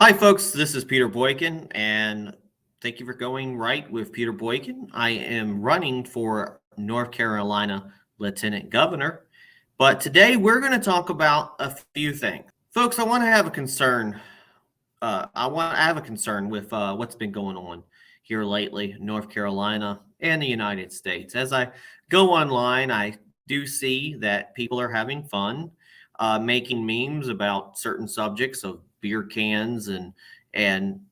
Hi, folks. This is Peter Boykin, and thank you for going right with Peter Boykin. I am running for North Carolina Lieutenant Governor, but today we're going to talk about a few things. Folks, I have a concern with what's been going on here lately in North Carolina and the United States. As I go online, I do see that people are having fun making memes about certain subjects of beer cans and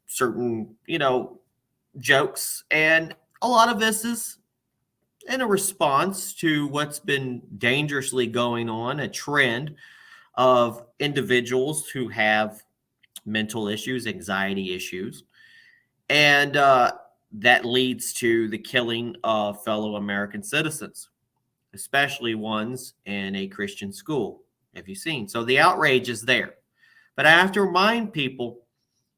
certain jokes, and a lot of this is in a response to what's been dangerously going on, a trend of individuals who have mental issues, anxiety issues, and that leads to the killing of fellow American citizens, especially ones in a Christian school. Have you seen? So the outrage is there. But I have to remind people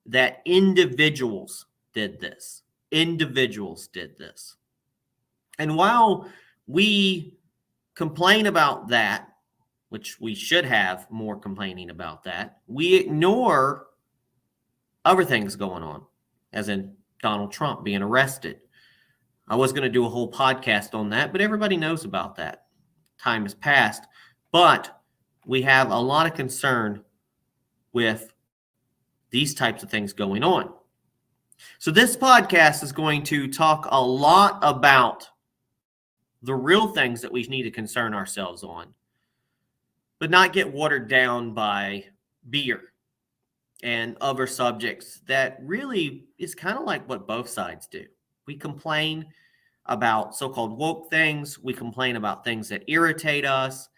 that individuals did this. Individuals did this. And while we complain about that, which we should have more complaining about that, we ignore other things going on, as in Donald Trump being arrested. I was going to do a whole podcast on that, but everybody knows about that. Time has passed. But we have a lot of concern with these types of things going on. So this podcast is going to talk a lot about the real things that we need to concern ourselves on, but not get watered down by beer and other subjects that really is kind of like what both sides do. We complain about so-called woke things. We complain about things that irritate us.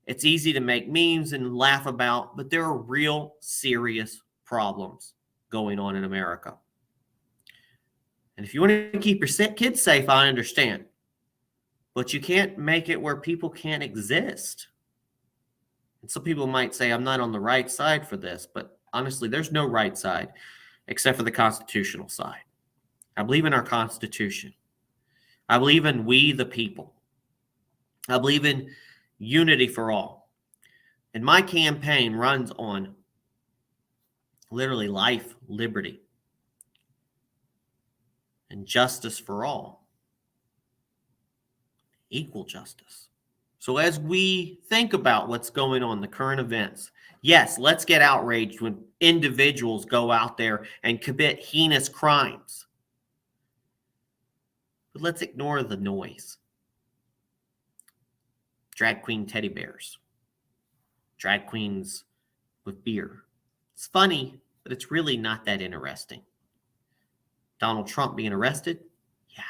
It's easy to make memes and laugh about, but there are real serious problems going on in America. And if you want to keep your kids safe, I understand. But you can't make it where people can't exist. And some people might say, I'm not on the right side for this, but honestly, there's no right side except for the constitutional side. I believe in our Constitution. I believe in we the people. I believe in unity for all. And my campaign runs on literally life, liberty, and justice for all. Equal justice. So as we think about what's going on, the current events, yes, let's get outraged when individuals go out there and commit heinous crimes. But let's ignore the noise. Drag queen teddy bears. Drag queens with beer. It's funny, but it's really not that interesting. Donald Trump being arrested? Yeah.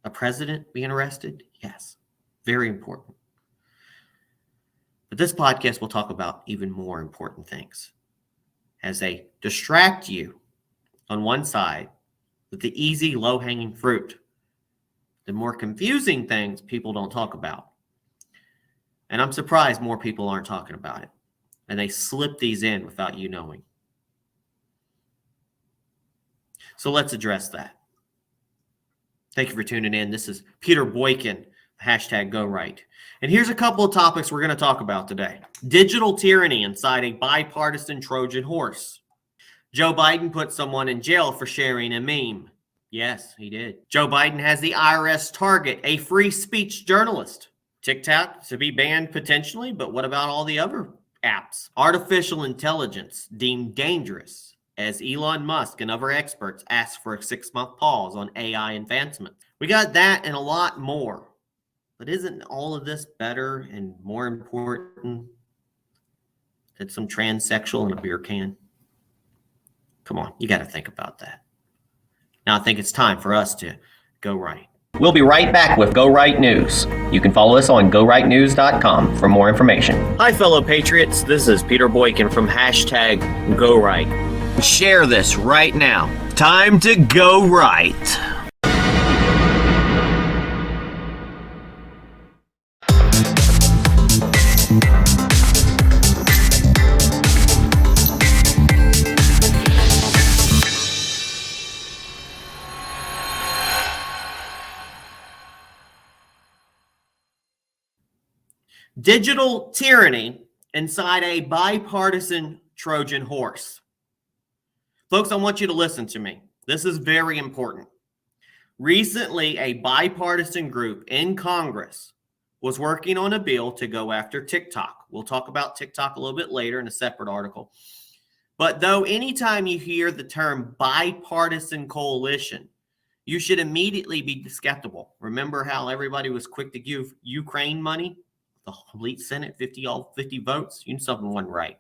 A president being arrested? Yes. Very important. But this podcast will talk about even more important things as they distract you on one side with the easy, low-hanging fruit. The more confusing things people don't talk about. And I'm surprised more people aren't talking about it. And they slip these in without you knowing. So let's address that. Thank you for tuning in. This is Peter Boykin, #GoRight. And here's a couple of topics we're going to talk about today. Digital tyranny inside a bipartisan Trojan horse. Joe Biden put someone in jail for sharing a meme. Yes, he did. Joe Biden has the IRS target a free speech journalist. TikTok to be banned potentially, but what about all the other apps? Artificial intelligence deemed dangerous as Elon Musk and other experts ask for a 6-month pause on AI advancement. We got that and a lot more. But isn't all of this better and more important than some transsexual in a beer can? Come on, you got to think about that. Now I think it's time for us to go right. We'll be right back with Go Right News. You can follow us on GoRightNews.com for more information. Hi, fellow patriots. This is Peter Boykin from #GoRight. Share this right now. Time to go right. Digital tyranny inside a bipartisan Trojan horse. Folks, I want you to listen to me. This is very important. Recently, a bipartisan group in Congress was working on a bill to go after TikTok. We'll talk about TikTok a little bit later in a separate article. But though anytime you hear the term bipartisan coalition, you should immediately be skeptical. Remember how everybody was quick to give Ukraine money? The complete Senate, 50 votes. You knew something wasn't right.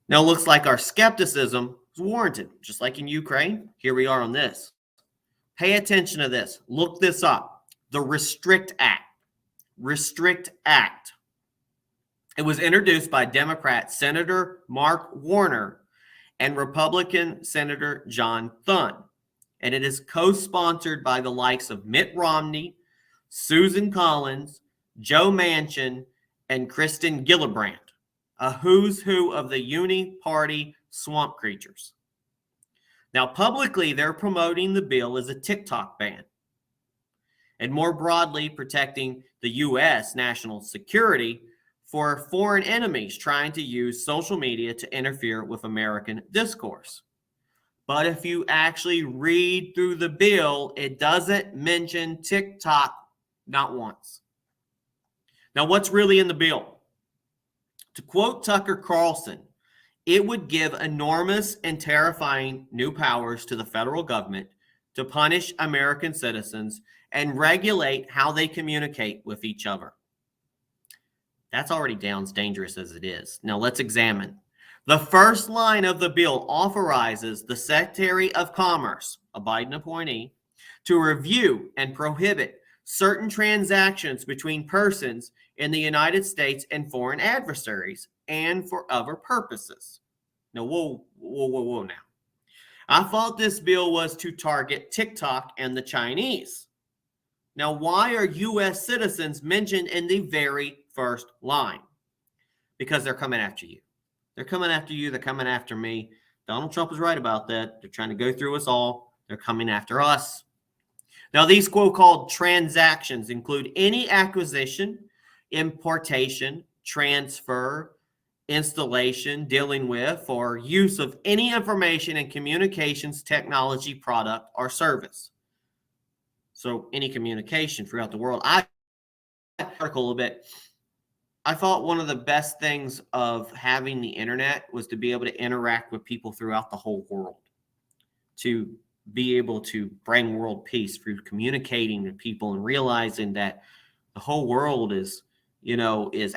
Now it looks like our skepticism is warranted, just like in Ukraine. Here we are on this. Pay attention to this. Look this up. The Restrict Act. Restrict Act. It was introduced by Democrat Senator Mark Warner and Republican Senator John Thune. And it is co-sponsored by the likes of Mitt Romney, Susan Collins, Joe Manchin, and Kristen Gillibrand, a who's who of the uni-party swamp creatures. Now, publicly, they're promoting the bill as a TikTok ban, and more broadly, protecting the U.S. national security for foreign enemies trying to use social media to interfere with American discourse. But if you actually read through the bill, it doesn't mention TikTok, not once. Now, what's really in the bill? To quote Tucker Carlson, it would give enormous and terrifying new powers to the federal government to punish American citizens and regulate how they communicate with each other. That's already dangerous as it is. Now let's examine. The first line of the bill authorizes the Secretary of Commerce, a Biden appointee, to review and prohibit certain transactions between persons in the United States and foreign adversaries and for other purposes. Now, whoa now. I thought this bill was to target TikTok and the Chinese. Now, why are U.S. citizens mentioned in the very first line? Because they're coming after you. They're coming after you. They're coming after me. Donald Trump is right about that. They're trying to go through us all. They're coming after us. Now, these quote-called transactions include any acquisition, importation, transfer, installation, dealing with, or use of any information and communications technology product or service. So any communication throughout the world. I article a little bit. I thought one of the best things of having the internet was to be able to interact with people throughout the whole world, to be able to bring world peace through communicating with people and realizing that the whole world is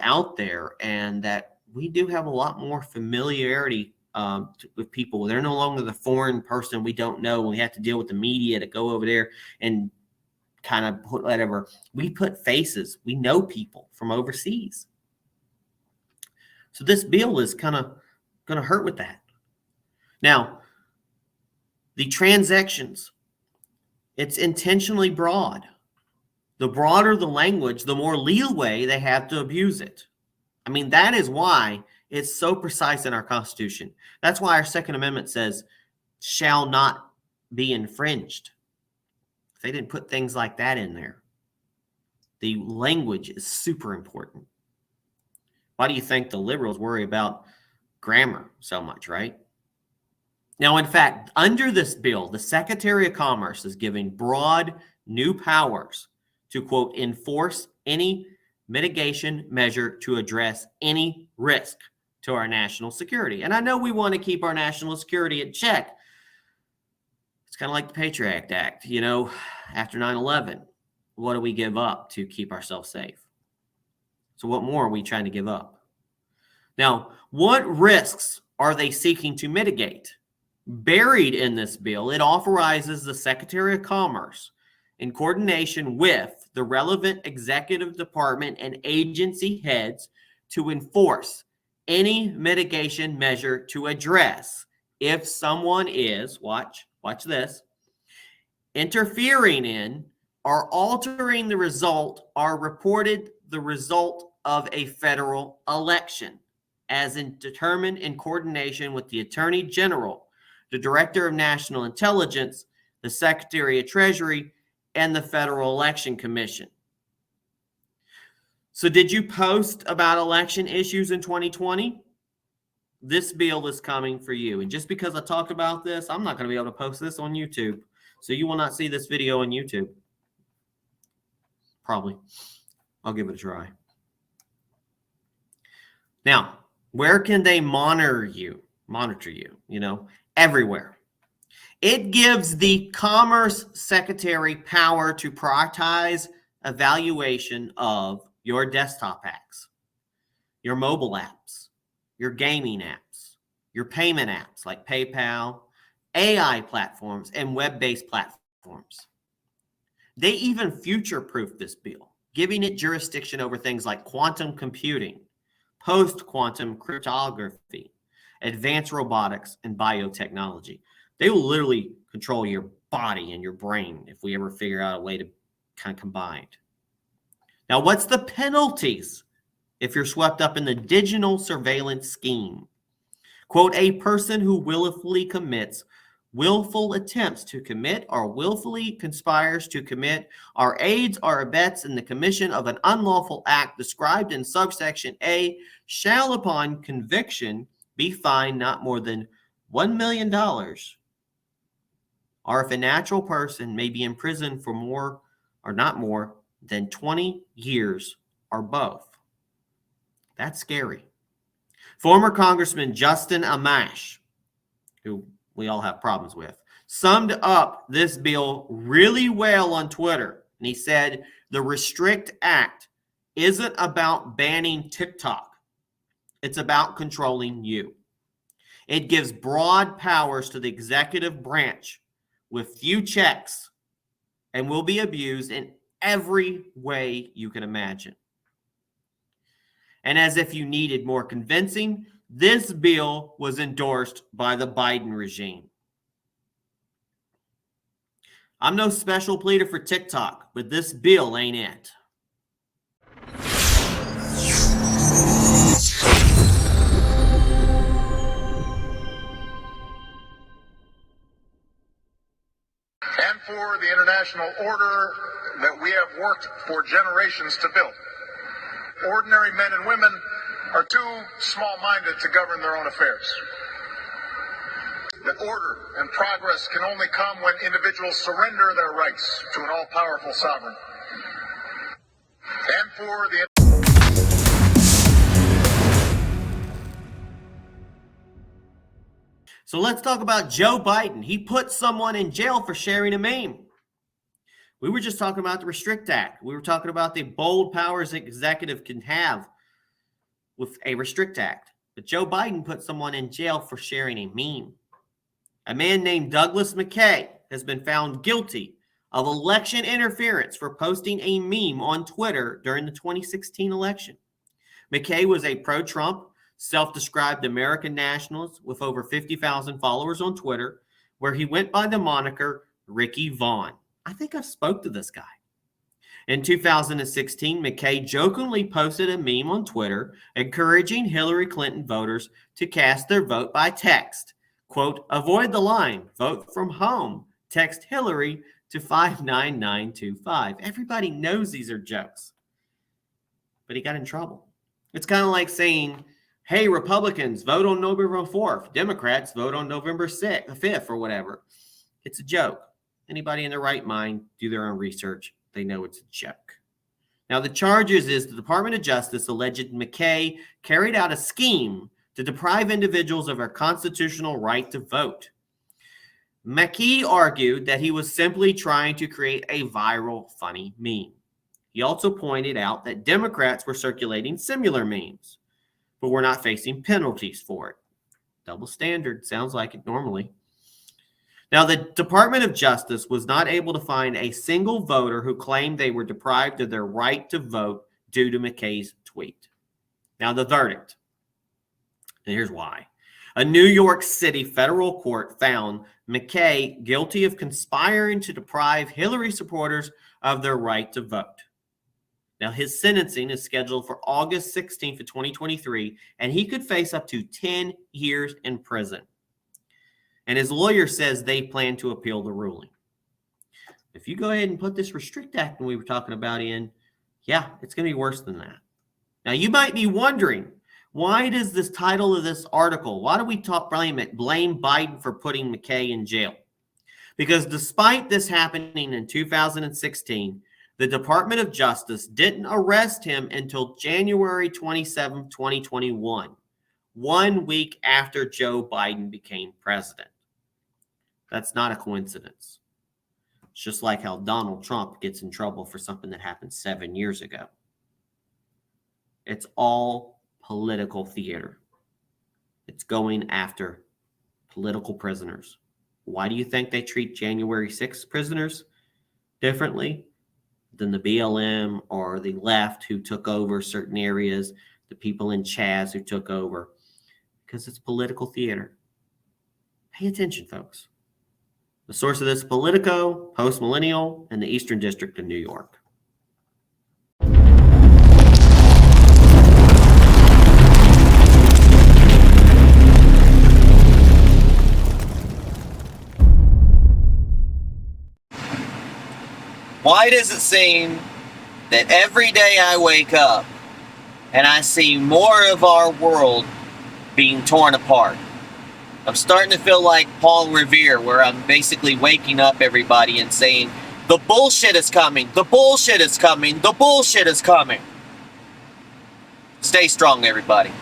out there, and that we do have a lot more familiarity with people. They're no longer the foreign person we don't know. We have to deal with the media to go over there and kind of put whatever. We put faces. We know people from overseas. So this bill is kind of going to hurt with that. Now, the transactions, it's intentionally broad. The broader the language, the more leeway they have to abuse it. I mean, that is why it's so precise in our Constitution. That's why our Second Amendment says, shall not be infringed. If they didn't put things like that in there. The language is super important. Why do you think the liberals worry about grammar so much, right? Now, in fact, under this bill, the Secretary of Commerce is giving broad new powers to, quote, enforce any mitigation measure to address any risk to our national security. And I know we want to keep our national security in check. It's kind of like the Patriot Act, after 9/11. What do we give up to keep ourselves safe? So what more are we trying to give up? Now, what risks are they seeking to mitigate? Buried in this bill, it authorizes the Secretary of Commerce, in coordination with the relevant executive department and agency heads, to enforce any mitigation measure to address if someone is, watch this, interfering in or altering the result or reported the result of a federal election, as determined in coordination with the Attorney General, the Director of National Intelligence, the Secretary of Treasury, and the Federal Election Commission. So did you post about election issues in 2020? this bill is coming for you. And just because I talked about this, I'm not going to be able to post this on YouTube. So you will not see this video on YouTube. Probably. I'll give it a try. Now, where can they monitor you? Everywhere. It gives the Commerce Secretary power to prioritize evaluation of your desktop apps, your mobile apps, your gaming apps, your payment apps like PayPal, AI platforms, and web-based platforms. They even future-proof this bill, giving it jurisdiction over things like quantum computing, post-quantum cryptography, advanced robotics, and biotechnology. They will literally control your body and your brain if we ever figure out a way to kind of combine. Now, what's the penalties if you're swept up in the digital surveillance scheme? Quote, a person who willfully commits willful attempts to commit or willfully conspires to commit or aids or abets in the commission of an unlawful act described in subsection A shall upon conviction be fined not more than $1 million, or if a natural person may be imprisoned for more or not more than 20 years or both. That's scary. Former Congressman Justin Amash, who we all have problems with, summed up this bill really well on Twitter. And he said, the Restrict Act isn't about banning TikTok. It's about controlling you. It gives broad powers to the executive branch with few checks and will be abused in every way you can imagine. And as if you needed more convincing, this bill was endorsed by the Biden regime. I'm no special pleader for TikTok, but this bill ain't it. And for the international order that we have worked for generations to build. Ordinary men and women are too small-minded to govern their own affairs. The order and progress can only come when individuals surrender their rights to an all-powerful sovereign. And for the So let's talk about Joe Biden. He put someone in jail for sharing a meme. We were just talking about the Restrict Act. We were talking about the bold powers an executive can have with a Restrict Act. But Joe Biden put someone in jail for sharing a meme. A man named Douglas McKay has been found guilty of election interference for posting a meme on Twitter during the 2016 election. McKay was a pro-Trump, self-described American nationalist with over 50,000 followers on Twitter, where he went by the moniker Ricky Vaughn. I think I've spoke to this guy. In 2016, McKay jokingly posted a meme on Twitter encouraging Hillary Clinton voters to cast their vote by text. Quote, avoid the line, vote from home, text Hillary to 59925. Everybody knows these are jokes. But he got in trouble. It's kind of like saying, hey, Republicans, vote on November 4th. Democrats, vote on November 5th or whatever. It's a joke. Anybody in their right mind, do their own research. They know it's a joke. Now, the charges is the Department of Justice alleged McKay carried out a scheme to deprive individuals of their constitutional right to vote. McKay argued that he was simply trying to create a viral, funny meme. He also pointed out that Democrats were circulating similar memes, but were not facing penalties for it. Double standard, sounds like it normally. Now, the Department of Justice was not able to find a single voter who claimed they were deprived of their right to vote due to McKay's tweet. Now, the verdict. And here's why. A New York City federal court found McKay guilty of conspiring to deprive Hillary supporters of their right to vote. Now, his sentencing is scheduled for August 16th of 2023, and he could face up to 10 years in prison. And his lawyer says they plan to appeal the ruling. If you go ahead and put this Restrict Act we were talking about in, yeah, it's going to be worse than that. Now, you might be wondering, Why does this title of this article, why do we blame Biden for putting McKay in jail? Because despite this happening in 2016, the Department of Justice didn't arrest him until January 27, 2021, 1 week after Joe Biden became president. That's not a coincidence. It's just like how Donald Trump gets in trouble for something that happened 7 years ago. It's all political theater. It's going after political prisoners. Why do you think they treat January 6th prisoners differently than the BLM or the left who took over certain areas, the people in Chaz who took over? Because it's political theater. Pay attention, folks. The source of this: Politico, Post Millennial, and the Eastern District of New York. Why does it seem that every day I wake up and I see more of our world being torn apart? I'm starting to feel like Paul Revere, where I'm basically waking up everybody and saying, the bullshit is coming, the bullshit is coming, the bullshit is coming. Stay strong, everybody.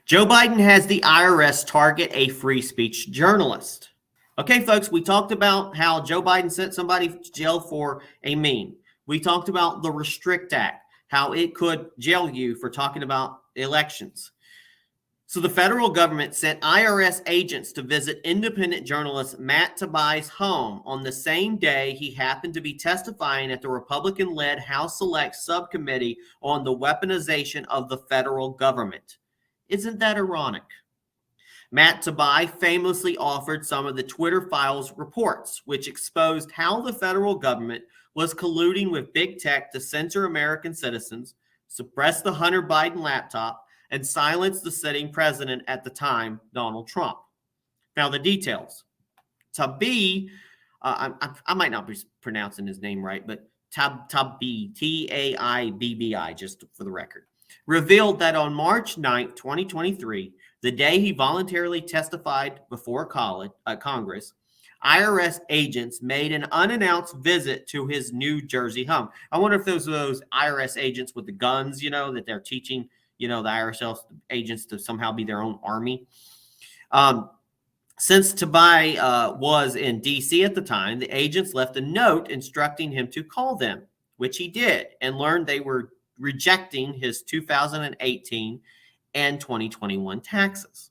Joe Biden has the IRS target a free speech journalist. Okay, folks, we talked about how Joe Biden sent somebody to jail for a meme. We talked about the Restrict Act, how it could jail you for talking about elections. So the federal government sent IRS agents to visit independent journalist Matt Taibbi's home on the same day he happened to be testifying at the Republican-led House Select Subcommittee on the weaponization of the federal government. Isn't that ironic? Matt Taibbi famously offered some of the Twitter Files reports, which exposed how the federal government was colluding with big tech to censor American citizens, suppress the Hunter Biden laptop, and silence the sitting president at the time, Donald Trump. Now, the details. Taibbi, I might not be pronouncing his name right, but Taibbi, Taibbi, just for the record, revealed that on March 9, 2023, the day he voluntarily testified before Congress, IRS agents made an unannounced visit to his New Jersey home. I wonder if those are those IRS agents with the guns, that they're teaching, the IRS agents to somehow be their own army. Since Taibbi was in D.C. at the time, the agents left a note instructing him to call them, which he did, and learned they were rejecting his 2018 and 2021 taxes.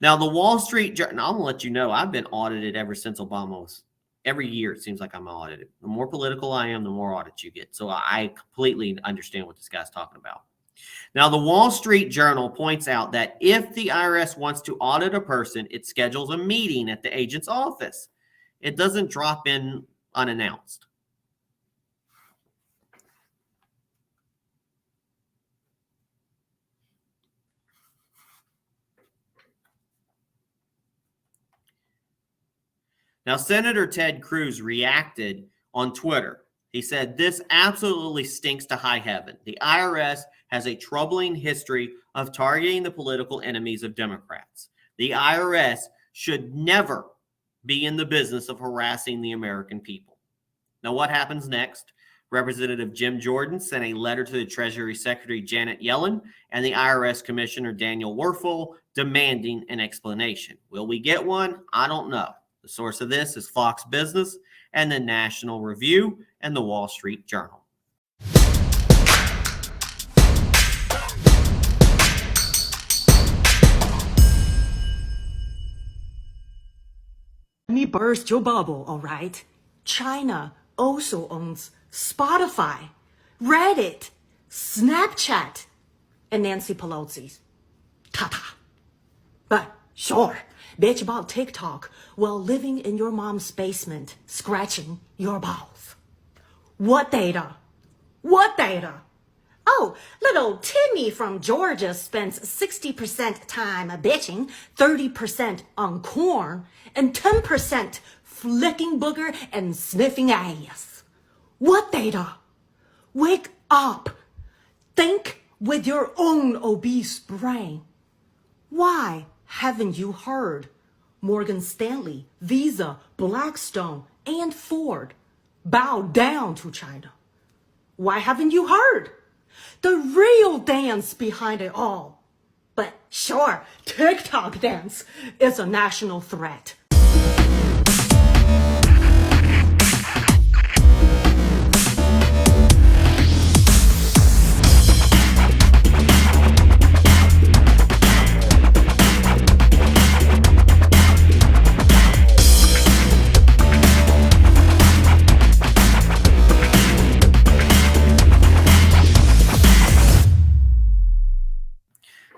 Now, the Wall Street Journal, I'm going to let you know, I've been audited ever since Obama was, every year it seems like I'm audited. The more political I am, the more audits you get. So I completely understand what this guy's talking about. Now, the Wall Street Journal points out that if the IRS wants to audit a person, it schedules a meeting at the agent's office. It doesn't drop in unannounced. Now, Senator Ted Cruz reacted on Twitter. He said, "This absolutely stinks to high heaven. The IRS has a troubling history of targeting the political enemies of Democrats. The IRS should never be in the business of harassing the American people." Now, what happens next? Representative Jim Jordan sent a letter to the Treasury Secretary Janet Yellen and the IRS Commissioner Daniel Werfel demanding an explanation. Will we get one? I don't know. The source of this is Fox Business and the National Review and the Wall Street Journal. Let me burst your bubble, all right? China also owns Spotify, Reddit, Snapchat, and Nancy Pelosi's. Ta-ta. But sure, bitch about TikTok while living in your mom's basement, scratching your balls. What data? What data? Oh, little Timmy from Georgia spends 60% time bitching, 30% on corn, and 10% flicking booger and sniffing ass. What data? Wake up. Think with your own obese brain. Why haven't you heard? Morgan Stanley, Visa, Blackstone, and Ford bow down to China. Why haven't you heard? The real dance behind it all. But sure, TikTok dance is a national threat.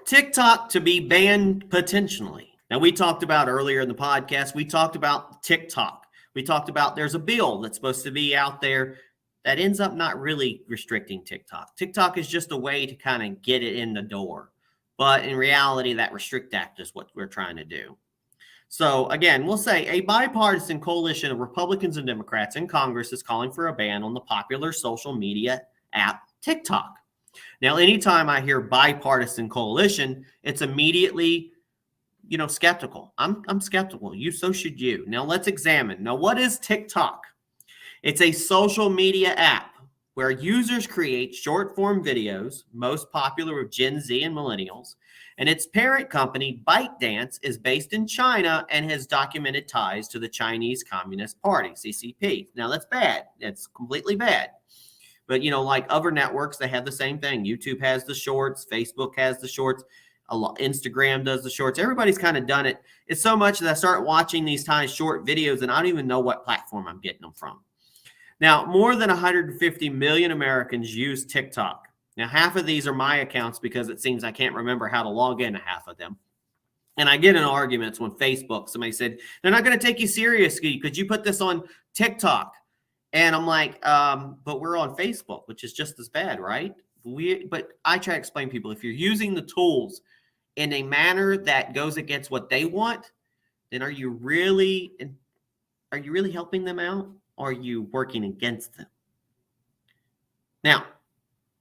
TikTok to be banned potentially. Now, we talked about earlier in the podcast, we talked about TikTok. We talked about there's a bill that's supposed to be out there that ends up not really restricting TikTok. TikTok is just a way to kind of get it in the door. But in reality, that Restrict Act is what we're trying to do. So again, we'll say a bipartisan coalition of Republicans and Democrats in Congress is calling for a ban on the popular social media app TikTok. Now, anytime I hear bipartisan coalition, it's immediately, skeptical. I'm skeptical. So should you. Now, let's examine. Now, what is TikTok? It's a social media app where users create short-form videos, most popular with Gen Z and millennials, and its parent company, ByteDance, is based in China and has documented ties to the Chinese Communist Party, CCP. Now, that's bad. That's completely bad. But, like other networks, they have the same thing. YouTube has the shorts. Facebook has the shorts. Instagram does the shorts. Everybody's kind of done it. It's so much that I start watching these tiny short videos, and I don't even know what platform I'm getting them from. Now, more than 150 million Americans use TikTok. Now, half of these are my accounts because it seems I can't remember how to log into half of them. And I get in arguments when Facebook, somebody said, they're not going to take you seriously. Could you put this on TikTok? And I'm like, but we're on Facebook, which is just as bad, right? But I try to explain to people, if you're using the tools in a manner that goes against what they want, then are you really helping them out, or are you working against them? Now,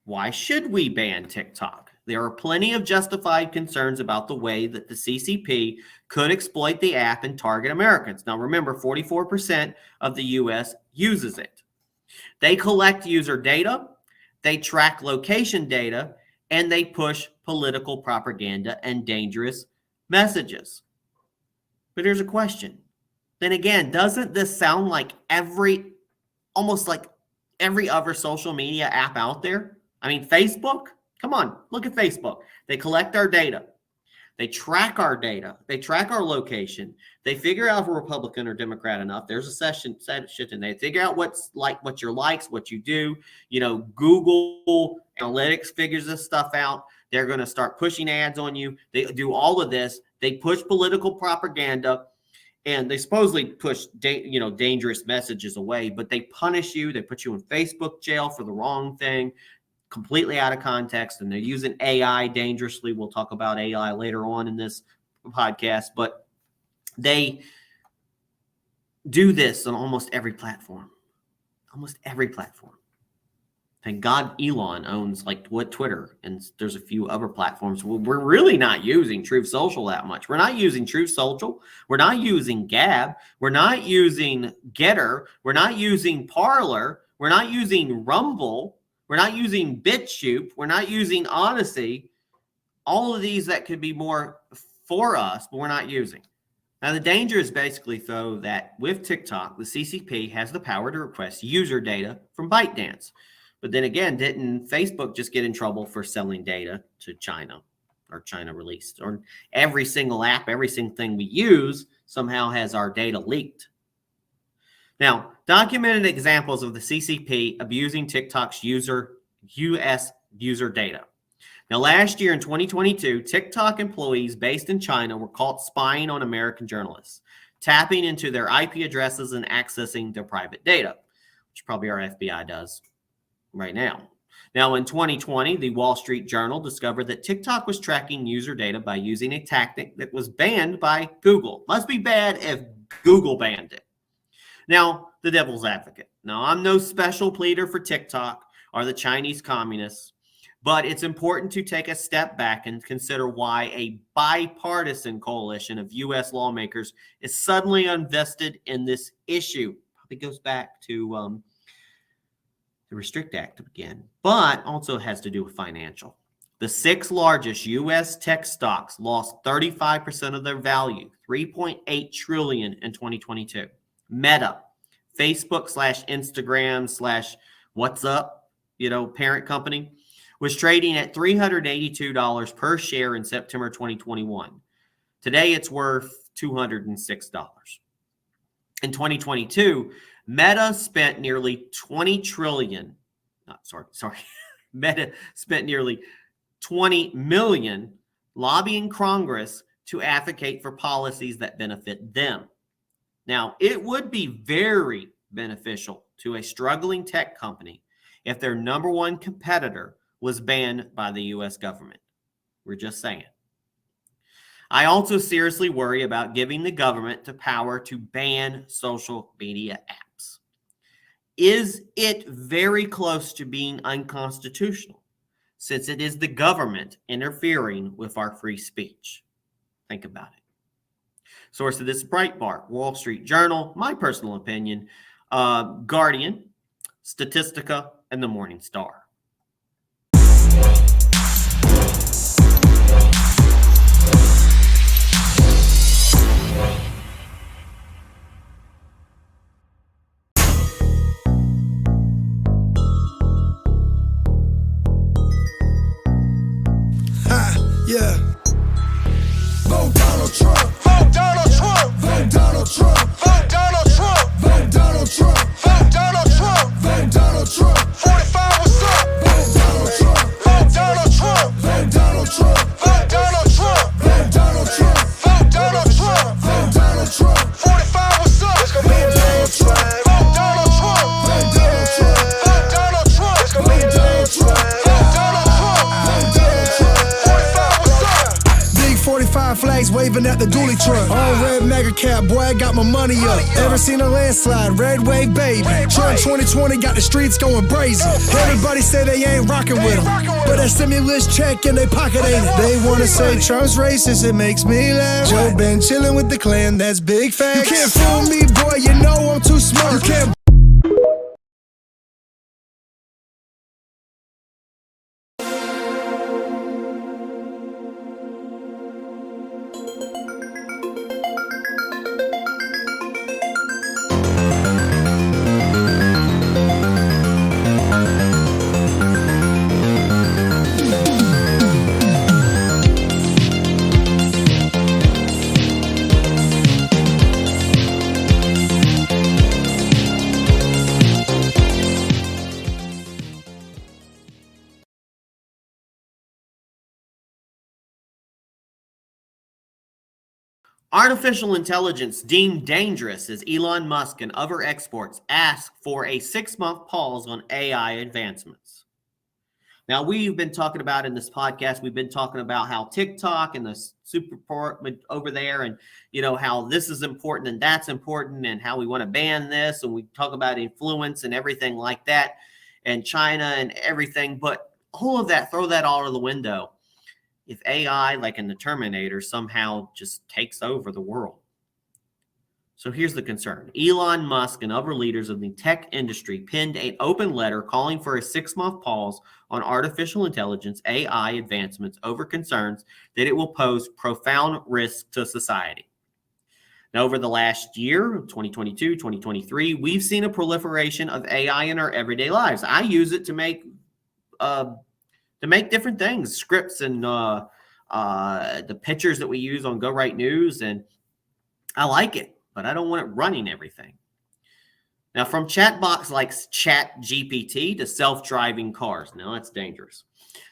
why should we ban TikTok? There are plenty of justified concerns about the way that the CCP could exploit the app and target Americans. Now, remember, 44% of the U.S. uses it. They collect user data, they track location data, and they push political propaganda and dangerous messages. But here's a question. Then again, doesn't this sound like almost like every other social media app out there? I mean, Facebook? Come on, look at Facebook. They collect our data. They track our data. They track our location. They figure out if we're Republican or Democrat enough. There's a session, and they figure out what your likes, what you do. Google Analytics figures this stuff out. They're going to start pushing ads on you. They do all of this. They push political propaganda, and they supposedly push dangerous messages away, but they punish you. They put you in Facebook jail for the wrong thing, completely out of context, and they're using AI dangerously. We'll talk about AI later on in this podcast, but they do this on almost every platform. Thank God Elon owns Twitter, and there's a few other platforms. We're really not using Truth Social that much. We're not using Truth Social. We're not using Gab. We're not using Getter. We're not using Parler. We're not using Rumble. We're not using BitChute. We're not using Odyssey. All of these that could be more for us, but we're not using. Now, the danger is basically, though, that with TikTok, the CCP has the power to request user data from ByteDance. But then again, didn't Facebook just get in trouble for selling data to China, or China released? Or every single app, every single thing we use somehow has our data leaked. Now, documented examples of the CCP abusing TikTok's U.S. user data. Now, last year in 2022, TikTok employees based in China were caught spying on American journalists, tapping into their IP addresses and accessing their private data, which probably our FBI does right now. Now, in 2020, the Wall Street Journal discovered that TikTok was tracking user data by using a tactic that was banned by Google. Must be bad if Google banned it. Now, the devil's advocate. Now, I'm no special pleader for TikTok or the Chinese communists, but it's important to take a step back and consider why a bipartisan coalition of U.S. lawmakers is suddenly invested in this issue. Probably goes back to the Restrict Act again, but also has to do with financial. The 6 largest U.S. tech stocks lost 35% of their value, $3.8 trillion in 2022. Meta, Facebook / Instagram / what's up, parent company, was trading at $382 per share in September 2021. Today, it's worth $206. In 2022, Meta spent nearly Meta spent nearly 20 million lobbying Congress to advocate for policies that benefit them. Now, it would be very beneficial to a struggling tech company if their number one competitor was banned by the U.S. government. We're just saying. I also seriously worry about giving the government the power to ban social media apps. Is it very close to being unconstitutional, since it is the government interfering with our free speech? Think about it. Source of this: Breitbart, Wall Street Journal, my personal opinion, Guardian, Statistica, and the Morning Star. Yeah. Vote Donald Trump. Vote Donald Trump. Vote Donald Trump. Vote Donald Trump. Vote Donald Trump. Vote Donald Trump. Vote Donald Trump. 45, what's up? Vote Donald Trump. Vote Donald Trump. Vote Donald Trump. Vote Donald Trump. Vote Donald Trump. Vote Donald Trump. Vote Donald Trump. 45, what's up? It's gonna be a landslide. Vote Donald Trump. Vote Donald Trump. Vote Donald Trump. It's gonna be a landslide. Vote Donald Trump. Vote Donald Trump. 45 flags waving at the dually truck. All red mega cap, boy, I got my money up. Ever seen a landslide? Red wave, baby. Trump 2020 got the streets going brazen. Everybody say they ain't rocking with him, but that stimulus check in their pocket ain't it. They wanna say Trump's racist, it makes me laugh. Joe been chilling with the Klan, that's big facts. You can't fool me, boy, you know I'm too smart. You can't. Artificial intelligence deemed dangerous as Elon Musk and other experts ask for a 6-month pause on AI advancements. Now, we've been talking about in this podcast, we've been talking about how TikTok and the super over there and, how this is important and that's important and how we want to ban this. And we talk about influence and everything like that and China and everything. But all of that, throw that all out of the window. If AI, like in the Terminator, somehow just takes over the world. So here's the concern. Elon Musk and other leaders of the tech industry penned an open letter calling for a 6-month pause on artificial intelligence, AI advancements over concerns that it will pose profound risk to society. Now, over the last year, 2022, 2023, we've seen a proliferation of AI in our everyday lives. I use it to make different things, scripts and the pictures that we use on Go Right News. And I like it, but I don't want it running everything. Now, from chatbots like ChatGPT to self-driving cars. Now, that's dangerous.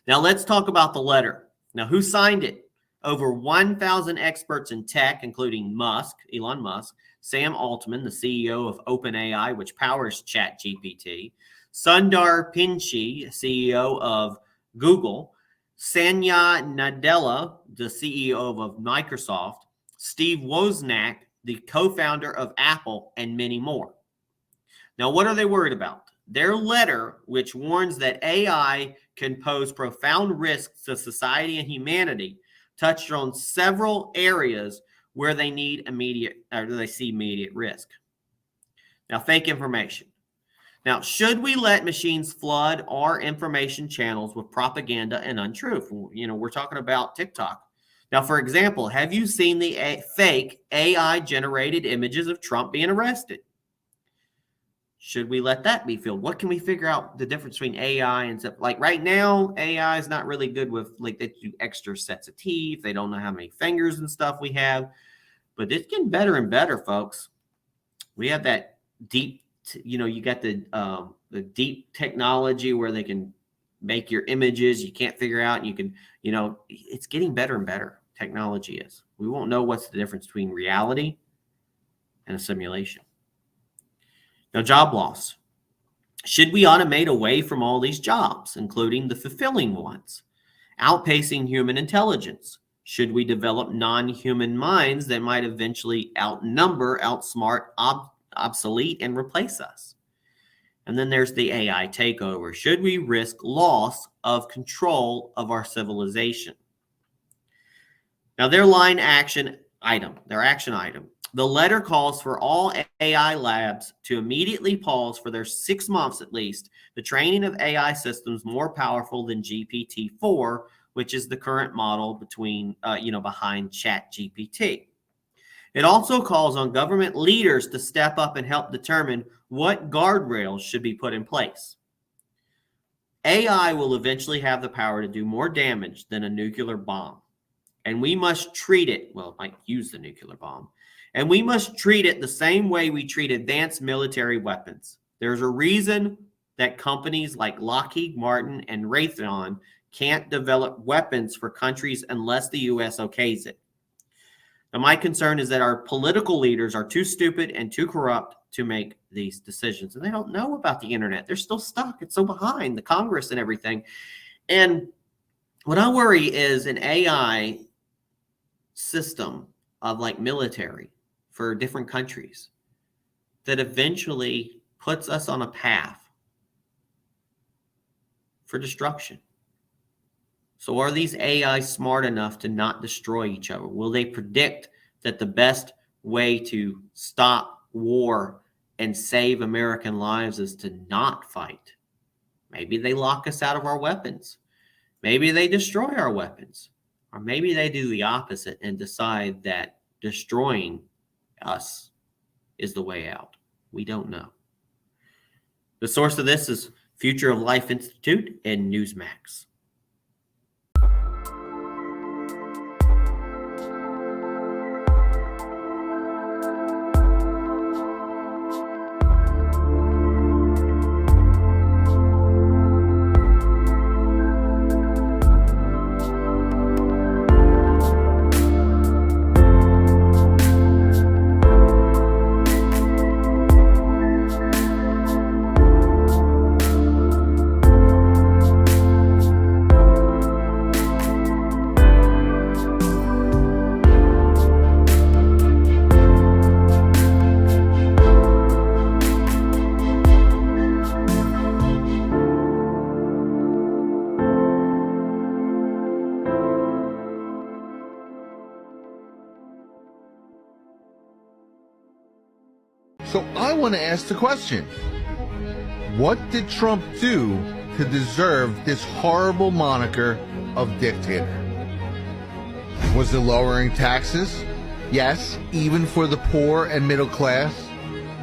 Now, let's talk about the letter. Now, who signed it? Over 1,000 experts in tech, including Elon Musk, Sam Altman, the CEO of OpenAI, which powers ChatGPT, Sundar Pichai, CEO of Google, Satya Nadella, the CEO of Microsoft, Steve Wozniak, the co-founder of Apple, and many more. Now, what are they worried about? Their letter, which warns that AI can pose profound risks to society and humanity, touched on several areas where they see immediate risk. Now, fake information. Now, should we let machines flood our information channels with propaganda and untruth? We're talking about TikTok. Now, for example, have you seen the fake AI-generated images of Trump being arrested? Should we let that be filled? What can we figure out the difference between AI and stuff? Like right now, AI is not really good with, like, they do extra sets of teeth. They don't know how many fingers and stuff we have. But it's getting better and better, folks. We have that deep, you got the deep technology where they can make your images you can't figure out. And you can, it's getting better and better. Technology is. We won't know what's the difference between reality and a simulation. Now, job loss. Should we automate away from all these jobs, including the fulfilling ones, outpacing human intelligence? Should we develop non-human minds that might eventually outnumber, outsmart, obsolete, and replace us? And then there's the AI takeover. Should we risk loss of control of our civilization? Now, their action item. The letter calls for all AI labs to immediately pause for their 6 months at least the training of AI systems more powerful than GPT-4, which is the current model behind ChatGPT. It also calls on government leaders to step up and help determine what guardrails should be put in place. AI will eventually have the power to do more damage than a nuclear bomb, and we must treat it, well, it might use the nuclear bomb, and we must treat it the same way we treat advanced military weapons. There's a reason that companies like Lockheed Martin and Raytheon can't develop weapons for countries unless the U.S. okays it. Now, my concern is that our political leaders are too stupid and too corrupt to make these decisions. And they don't know about the internet. They're still stuck. It's so behind the Congress and everything. And what I worry is an AI system of like military for different countries that eventually puts us on a path for destruction. So are these AI smart enough to not destroy each other? Will they predict that the best way to stop war and save American lives is to not fight? Maybe they lock us out of our weapons. Maybe they destroy our weapons. Or maybe they do the opposite and decide that destroying us is the way out. We don't know. The source of this is Future of Life Institute and Newsmax. So I want to ask the question, what did Trump do to deserve this horrible moniker of dictator? Was it lowering taxes? Yes, even for the poor and middle class.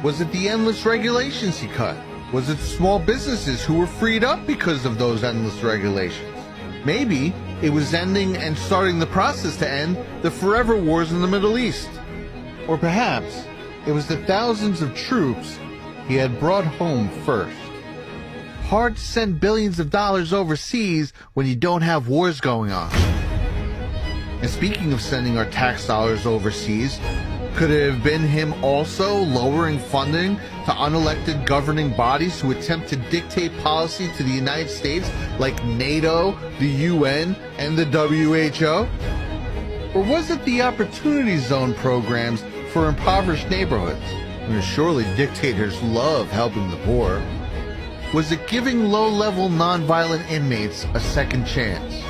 Was it the endless regulations he cut? Was it small businesses who were freed up because of those endless regulations? Maybe it was ending and starting the process to end the forever wars in the Middle East. Or perhaps it was the thousands of troops he had brought home first. Hard to send billions of dollars overseas when you don't have wars going on. And speaking of sending our tax dollars overseas, could it have been him also lowering funding to unelected governing bodies who attempt to dictate policy to the United States like NATO, the UN, and the WHO? Or was it the Opportunity Zone programs for impoverished neighborhoods? Surely dictators love helping the poor. Was it giving low-level nonviolent inmates a second chance?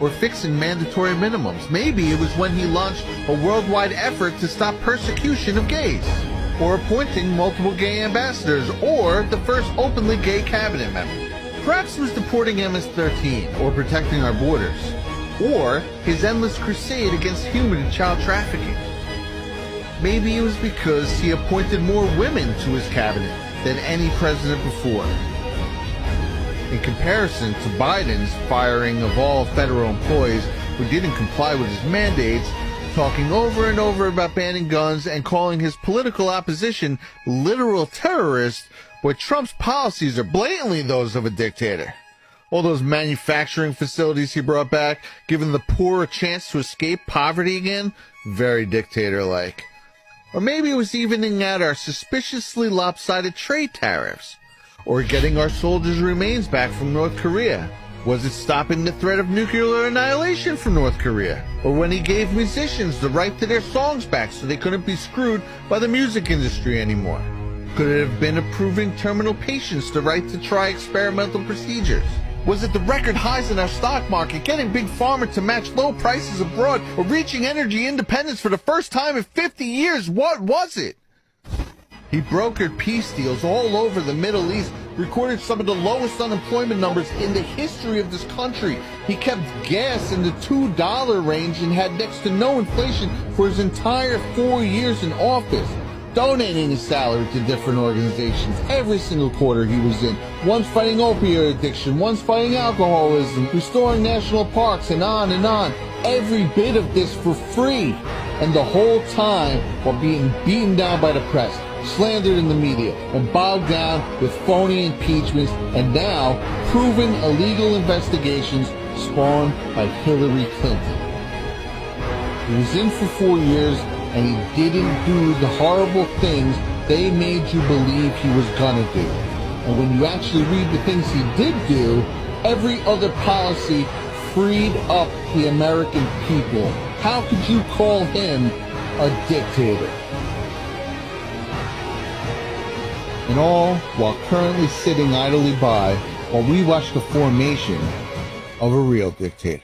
Or fixing mandatory minimums? Maybe it was when he launched a worldwide effort to stop persecution of gays. Or appointing multiple gay ambassadors, or the first openly gay cabinet member. Perhaps it was deporting MS-13, or protecting our borders. Or his endless crusade against human and child trafficking. Maybe it was because he appointed more women to his cabinet than any president before. In comparison to Biden's firing of all federal employees who didn't comply with his mandates, talking over and over about banning guns and calling his political opposition literal terrorists, but Trump's policies are blatantly those of a dictator. All those manufacturing facilities he brought back, giving the poor a chance to escape poverty again, very dictator-like. Or maybe it was evening out our suspiciously lopsided trade tariffs. Or getting our soldiers' remains back from North Korea. Was it stopping the threat of nuclear annihilation from North Korea? Or when he gave musicians the right to their songs back so they couldn't be screwed by the music industry anymore? Could it have been approving terminal patients the right to try experimental procedures? Was it the record highs in our stock market, getting Big Pharma to match low prices abroad, or reaching energy independence for the first time in 50 years? What was it? He brokered peace deals all over the Middle East, recorded some of the lowest unemployment numbers in the history of this country. He kept gas in the $2 range and had next to no inflation for his entire 4 years in office. Donating his salary to different organizations every single quarter he was in. Once fighting opioid addiction, once fighting alcoholism, restoring national parks, and on and on. Every bit of this for free. And the whole time while being beaten down by the press, slandered in the media, and bogged down with phony impeachments, and now proven illegal investigations spawned by Hillary Clinton. He was in for 4 years, and he didn't do the horrible things they made you believe he was gonna do. And when you actually read the things he did do, every other policy freed up the American people. How could you call him a dictator? And all while currently sitting idly by while we watch the formation of a real dictator.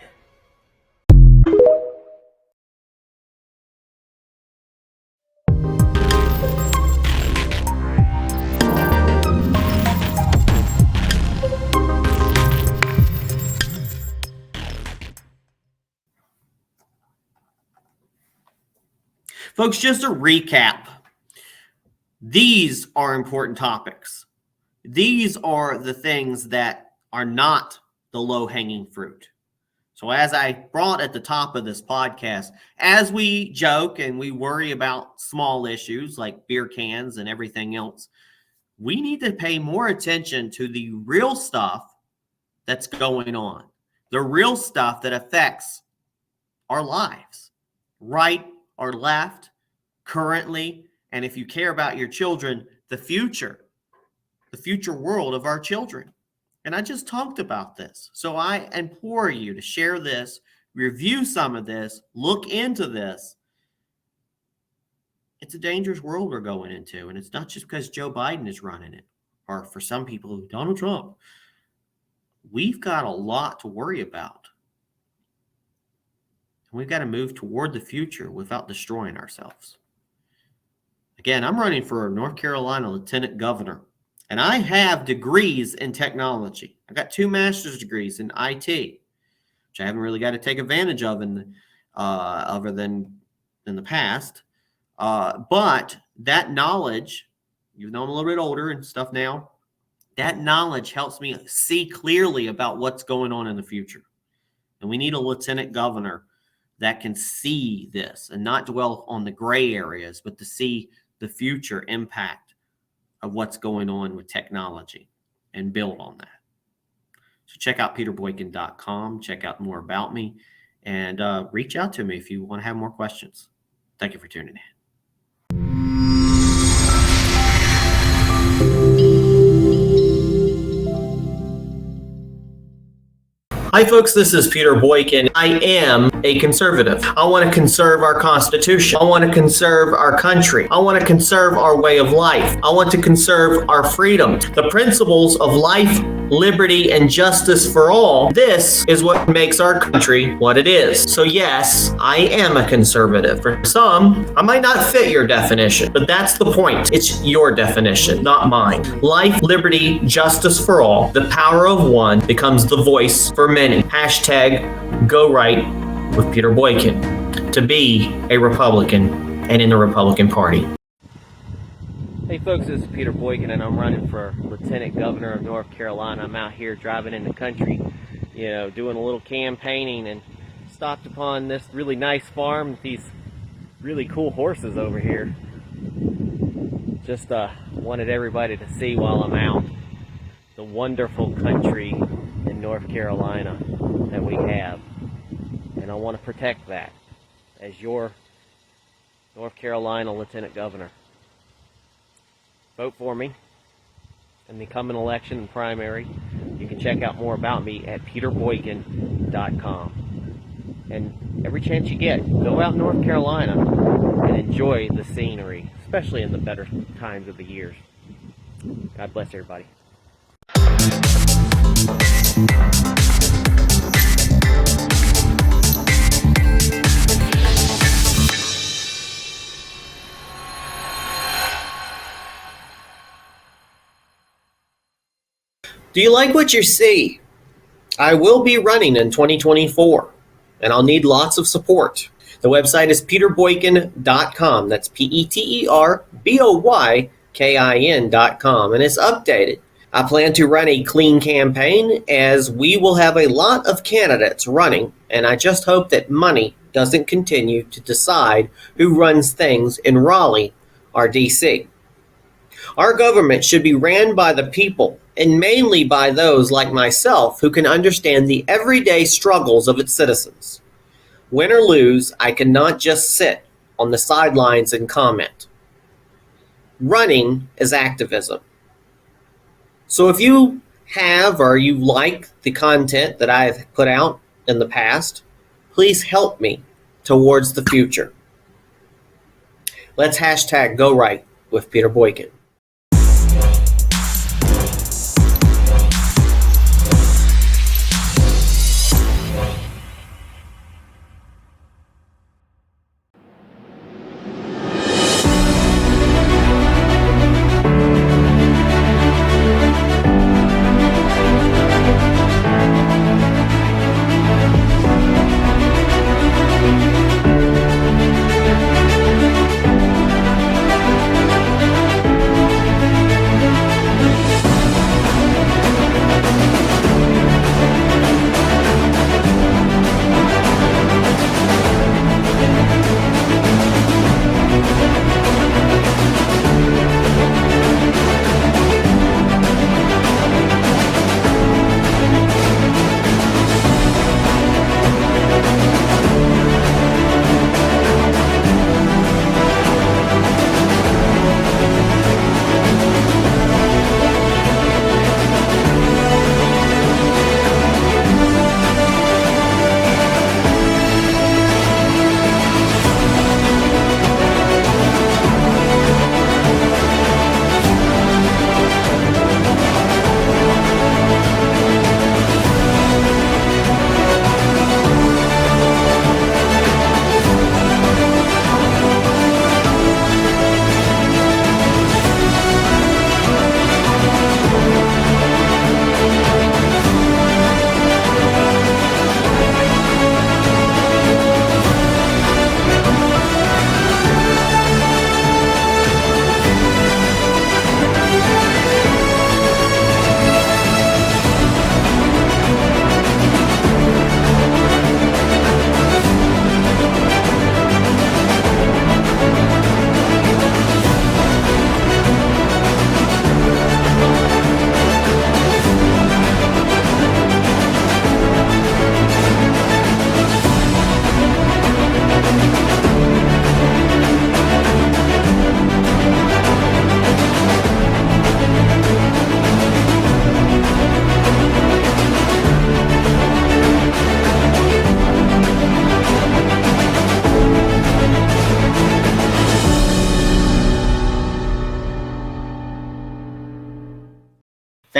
Folks, just a recap. These are important topics. These are the things that are not the low-hanging fruit. So as I brought at the top of this podcast, as we joke and we worry about small issues like beer cans and everything else, we need to pay more attention to the real stuff that's going on, the real stuff that affects our lives, right or left, currently, and if you care about your children, the future world of our children. And I just talked about this. So I implore you to share this, review some of this, look into this. It's a dangerous world we're going into. And it's not just because Joe Biden is running it, or for some people, Donald Trump. We've got a lot to worry about. We've got to move toward the future without destroying ourselves. Again, I'm running for North Carolina Lieutenant Governor, and I have degrees in technology. I got 2 master's degrees in IT, which I haven't really got to take advantage of other than in the past. But that knowledge, even though I'm a little bit older and stuff now, that knowledge helps me see clearly about what's going on in the future. And we need a lieutenant governor that can see this and not dwell on the gray areas, but to see the future impact of what's going on with technology and build on that. So check out peterboykin.com, check out more about me, and reach out to me if you want to have more questions. Thank you for tuning in. Hi folks, this is Peter Boykin. I am a conservative. I want to conserve our Constitution. I want to conserve our country. I want to conserve our way of life. I want to conserve our freedom. The principles of life, liberty, and justice for all. This is what makes our country what it is. So yes, I am a conservative. For some, I might not fit your definition, but that's the point. It's your definition, not mine. Life, liberty, justice for all. The power of one becomes the voice for many. Hashtag Go Right with Peter Boykin. To be a Republican and in the Republican Party. Hey folks, this is Peter Boykin and I'm running for Lieutenant Governor of North Carolina. I'm out here driving in the country, doing a little campaigning, and stopped upon this really nice farm with these really cool horses over here. Just wanted everybody to see while I'm out the wonderful country in North Carolina that we have. And I want to protect that as your North Carolina Lieutenant Governor. Vote for me in the coming election and primary. You can check out more about me at peterboykin.com. And every chance you get, go out in North Carolina and enjoy the scenery, especially in the better times of the years. God bless everybody. Do you like what you see? I will be running in 2024, and I'll need lots of support. The website is peterboykin.com. That's peterboykin.com, and it's updated. I plan to run a clean campaign as we will have a lot of candidates running, and I just hope that money doesn't continue to decide who runs things in Raleigh or D.C. Our government should be ran by the people, and mainly by those like myself who can understand the everyday struggles of its citizens. Win or lose, I cannot just sit on the sidelines and comment. Running is activism. So if you have or you like the content that I've put out in the past, please help me towards the future. Let's hashtag Go Right with Peter Boykin.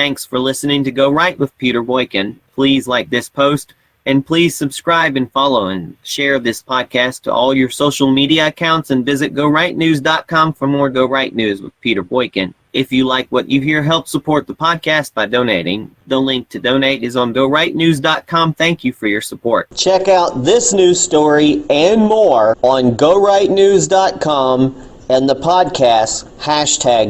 Thanks for listening to Go Right with Peter Boykin. Please like this post, and please subscribe and follow and share this podcast to all your social media accounts, and visit GoRightNews.com for more Go Right News with Peter Boykin. If you like what you hear, help support the podcast by donating. The link to donate is on GoRightNews.com. Thank you for your support. Check out this news story and more on GoRightNews.com and the podcast,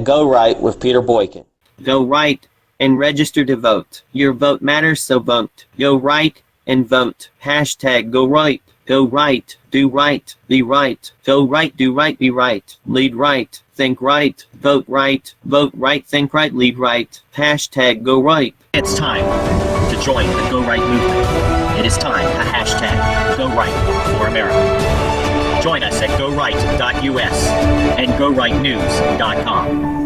#GoRight with Peter Boykin. Go right and register to vote. Your vote matters, so vote. Go right and vote. #Go right. Go right. Do right. Be right. Go right. Do right. Be right. Lead right. Think right. Vote right. Vote right. Think right. Lead right. #Go right. It's time to join the Go Right movement. It is time to #Go Right for America. Join us at GoRight.us and GoRightNews.com.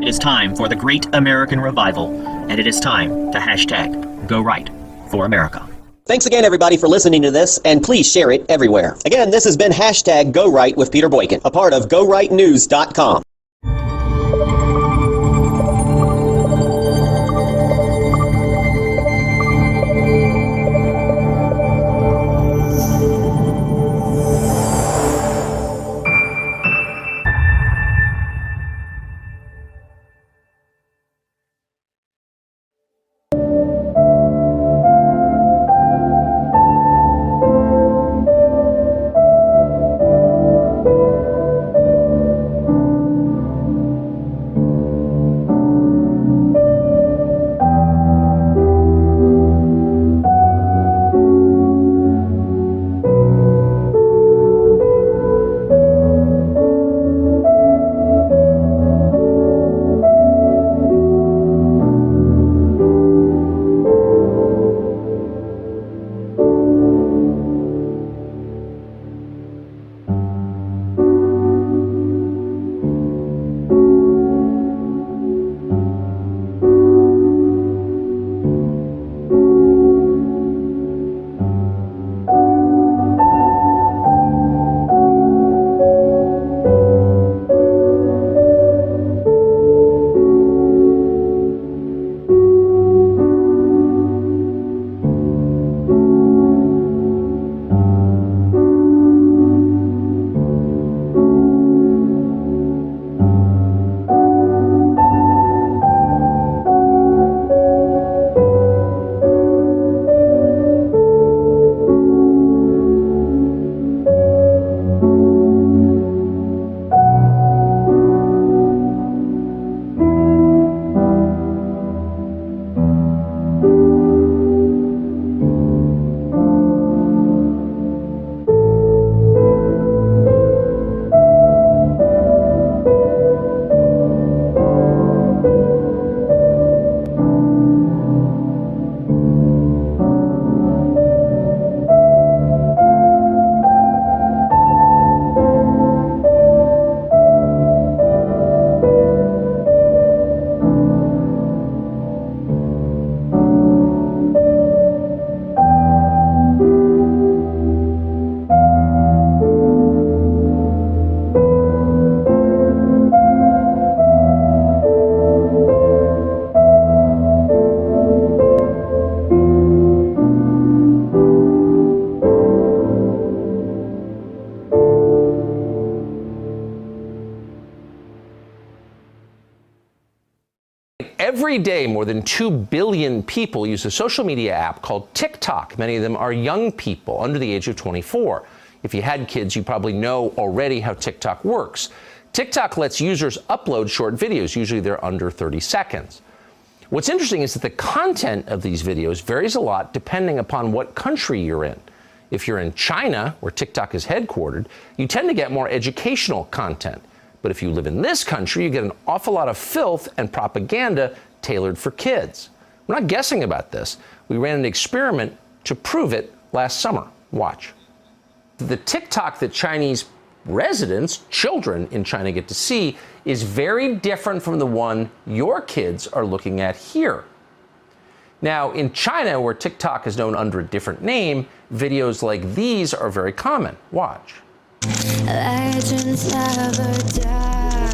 It is time for the Great American Revival, and it is time to #Go Right for America. Thanks again, everybody, for listening to this, and please share it everywhere. Again, this has been #Go Right with Peter Boykin, a part of GoRightNews.com. Every day, more than 2 billion people use a social media app called TikTok. Many of them are young people under the age of 24. If you had kids, you probably know already how TikTok works. TikTok lets users upload short videos. Usually they're under 30 seconds. What's interesting is that the content of these videos varies a lot depending upon what country you're in. If you're in China, where TikTok is headquartered, you tend to get more educational content. But if you live in this country, you get an awful lot of filth and propaganda tailored for kids. We're not guessing about this. We ran an experiment to prove it last summer. Watch. The TikTok that Chinese residents, children in China, get to see is very different from the one your kids are looking at here. Now, in China, where TikTok is known under a different name, videos like these are very common. Watch. Legends never die.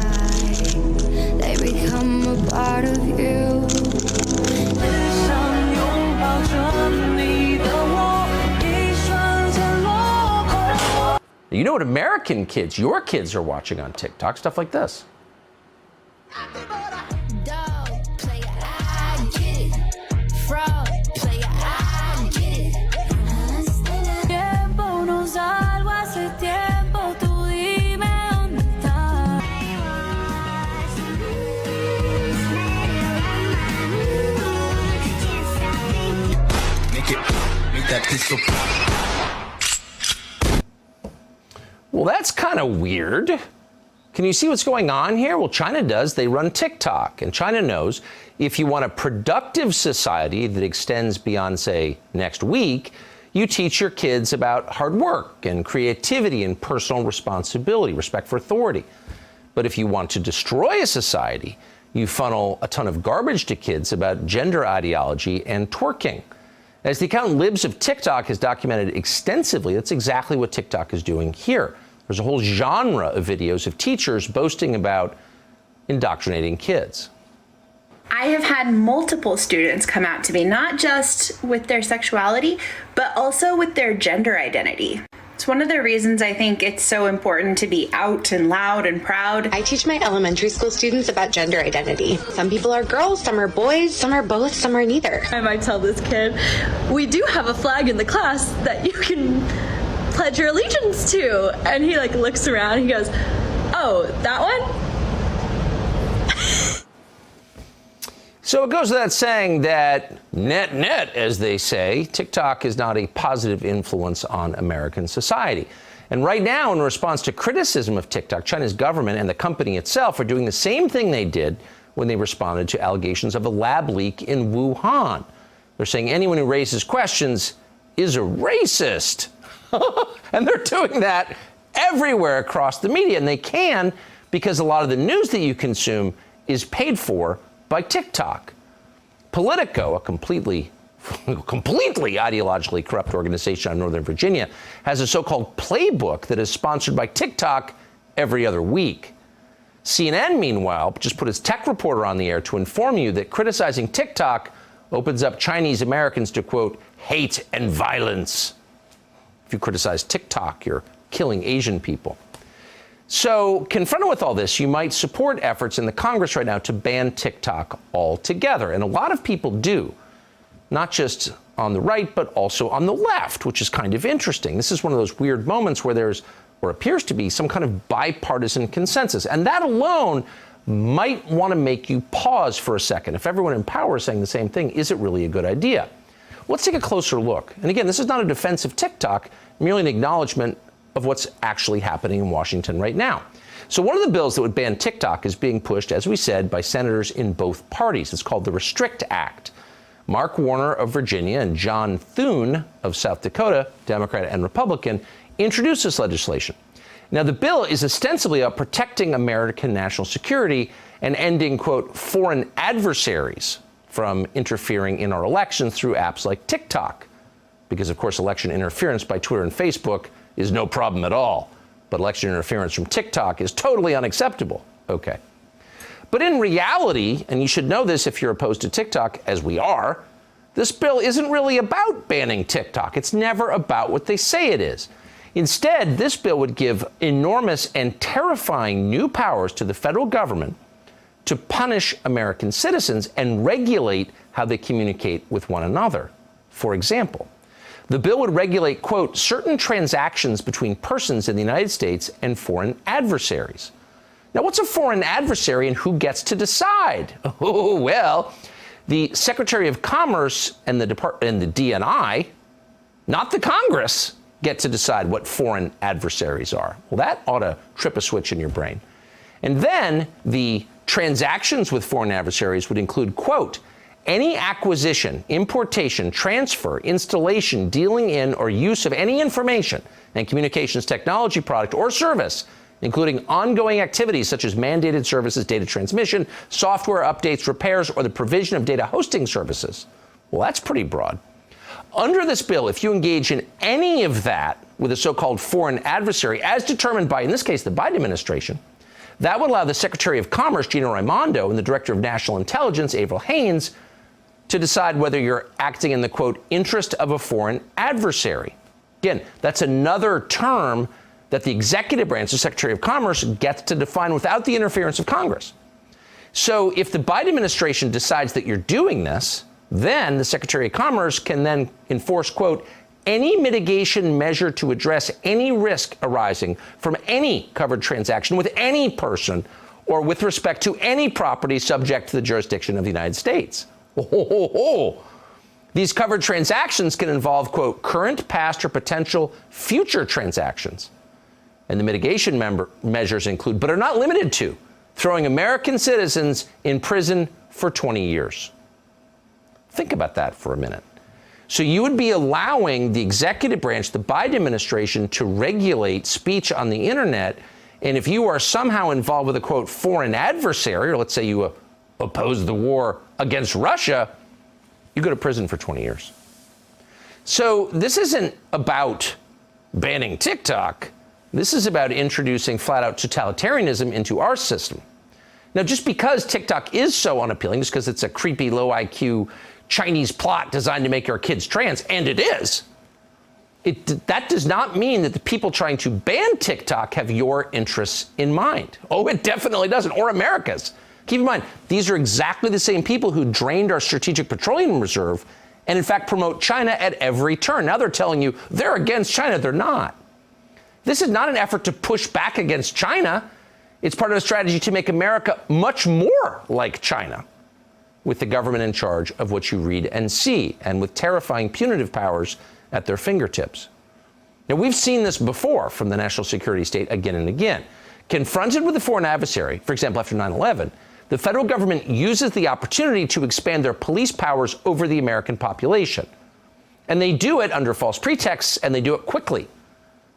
They become a part of you. You know what American kids, your kids, are watching on TikTok? Stuff like this. Well, that's kind of weird. Can you see what's going on here? Well, China does. They run TikTok, and China knows if you want a productive society that extends beyond, say, next week, you teach your kids about hard work and creativity and personal responsibility, respect for authority. But if you want to destroy a society, you funnel a ton of garbage to kids about gender ideology and twerking. As the account Libs of TikTok has documented extensively, that's exactly what TikTok is doing here. There's a whole genre of videos of teachers boasting about indoctrinating kids. I have had multiple students come out to me, not just with their sexuality, but also with their gender identity. It's one of the reasons I think it's so important to be out and loud and proud. I teach my elementary school students about gender identity. Some people are girls, some are boys, some are both, some are neither. I might tell this kid, we do have a flag in the class that you can pledge your allegiance to. And he looks around, he goes, oh, that one? So it goes without saying that net, as they say, TikTok is not a positive influence on American society. And right now, in response to criticism of TikTok, China's government and the company itself are doing the same thing they did when they responded to allegations of a lab leak in Wuhan. They're saying anyone who raises questions is a racist. And they're doing that everywhere across the media. And they can because a lot of the news that you consume is paid for by TikTok. Politico, a completely ideologically corrupt organization out of Northern Virginia, has a so-called playbook that is sponsored by TikTok every other week. CNN, meanwhile, just put its tech reporter on the air to inform you that criticizing TikTok opens up Chinese Americans to, quote, hate and violence. If you criticize TikTok, you're killing Asian people. So, confronted with all this, you might support efforts in the Congress right now to ban TikTok altogether. And a lot of people do, not just on the right, but also on the left, which is kind of interesting. This is one of those weird moments where there's, or appears to be, some kind of bipartisan consensus. And that alone might want to make you pause for a second. If everyone in power is saying the same thing, is it really a good idea? Let's take a closer look. And again, this is not a defense of TikTok, merely an acknowledgement of what's actually happening in Washington right now. So one of the bills that would ban TikTok is being pushed, as we said, by senators in both parties. It's called the Restrict Act. Mark Warner of Virginia and John Thune of South Dakota, Democrat and Republican, introduced this legislation. Now, the bill is ostensibly about protecting American national security and ending, quote, foreign adversaries from interfering in our elections through apps like TikTok. Because, of course, election interference by Twitter and Facebook is no problem at all. But election interference from TikTok is totally unacceptable. Okay. But in reality, and you should know this if you're opposed to TikTok, as we are, this bill isn't really about banning TikTok. It's never about what they say it is. Instead, this bill would give enormous and terrifying new powers to the federal government to punish American citizens and regulate how they communicate with one another. For example, the bill would regulate, quote, certain transactions between persons in the United States and foreign adversaries. Now, what's a foreign adversary and who gets to decide? Oh, well, the Secretary of Commerce and the DNI, not the Congress, get to decide what foreign adversaries are. Well, that ought to trip a switch in your brain. And then the transactions with foreign adversaries would include, quote, any acquisition, importation, transfer, installation, dealing in, or use of any information and communications technology product or service, including ongoing activities such as mandated services, data transmission, software updates, repairs, or the provision of data hosting services. Well, that's pretty broad. Under this bill, if you engage in any of that with a so-called foreign adversary, as determined by, in this case, the Biden administration, that would allow the Secretary of Commerce, Gina Raimondo, and the Director of National Intelligence, Avril Haines, to decide whether you're acting in the, quote, interest of a foreign adversary. Again, that's another term that the executive branch, the Secretary of Commerce, gets to define without the interference of Congress. So if the Biden administration decides that you're doing this, then the Secretary of Commerce can then enforce, quote, any mitigation measure to address any risk arising from any covered transaction with any person or with respect to any property subject to the jurisdiction of the United States. These covered transactions can involve, quote, current, past, or potential future transactions. And the mitigation measures include, but are not limited to, throwing American citizens in prison for 20 years. Think about that for a minute. So you would be allowing the executive branch, the Biden administration, to regulate speech on the internet. And if you are somehow involved with a, quote, foreign adversary, or let's say you oppose the war against Russia, you go to prison for 20 years. So this isn't about banning TikTok. This is about introducing flat-out totalitarianism into our system. Now, just because TikTok is so unappealing, just because it's a creepy, low-IQ Chinese plot designed to make our kids trans, and it is, that does not mean that the people trying to ban TikTok have your interests in mind. Oh, it definitely doesn't, or America's. Keep in mind, these are exactly the same people who drained our strategic petroleum reserve and, in fact, promote China at every turn. Now they're telling you they're against China. They're not. This is not an effort to push back against China. It's part of a strategy to make America much more like China, with the government in charge of what you read and see, and with terrifying punitive powers at their fingertips. Now, we've seen this before from the national security state again and again. Confronted with a foreign adversary, for example, after 9/11, the federal government uses the opportunity to expand their police powers over the American population. And they do it under false pretexts, and they do it quickly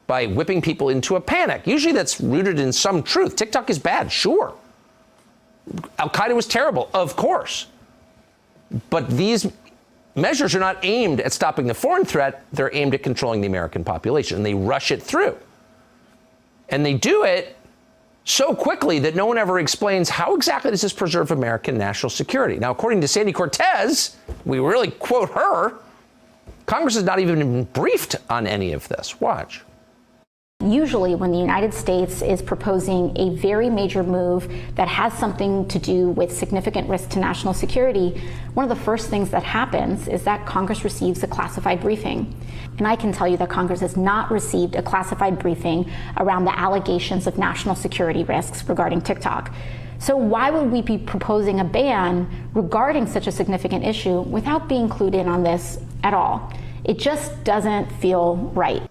by whipping people into a panic. Usually that's rooted in some truth. TikTok is bad, sure. Al-Qaeda was terrible, of course. But these measures are not aimed at stopping the foreign threat. They're aimed at controlling the American population, and they rush it through. And they do it so quickly that no one ever explains how exactly does this preserve American national security. Now, according to Sandy Cortez, we really quote her, Congress has not even been briefed on any of this. Watch. Usually when the United States is proposing a very major move that has something to do with significant risk to national security, one of the first things that happens is that Congress receives a classified briefing. And I can tell you that Congress has not received a classified briefing around the allegations of national security risks regarding TikTok. So why would we be proposing a ban regarding such a significant issue without being clued in on this at all? It just doesn't feel right.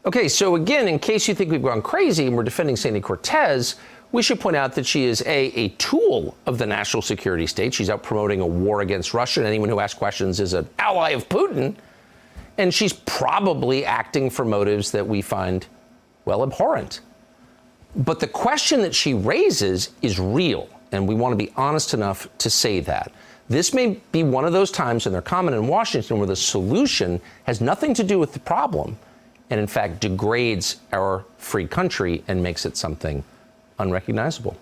Okay, so again, in case you think we've gone crazy and we're defending Sandy Cortez, we should point out that she is a tool of the national security state. She's out promoting a war against Russia, and anyone who asks questions is an ally of Putin. And she's probably acting for motives that we find, well, abhorrent. But the question that she raises is real, and we want to be honest enough to say that. This may be one of those times, and they're common in Washington, where the solution has nothing to do with the problem, and in fact degrades our free country and makes it something unrecognizable.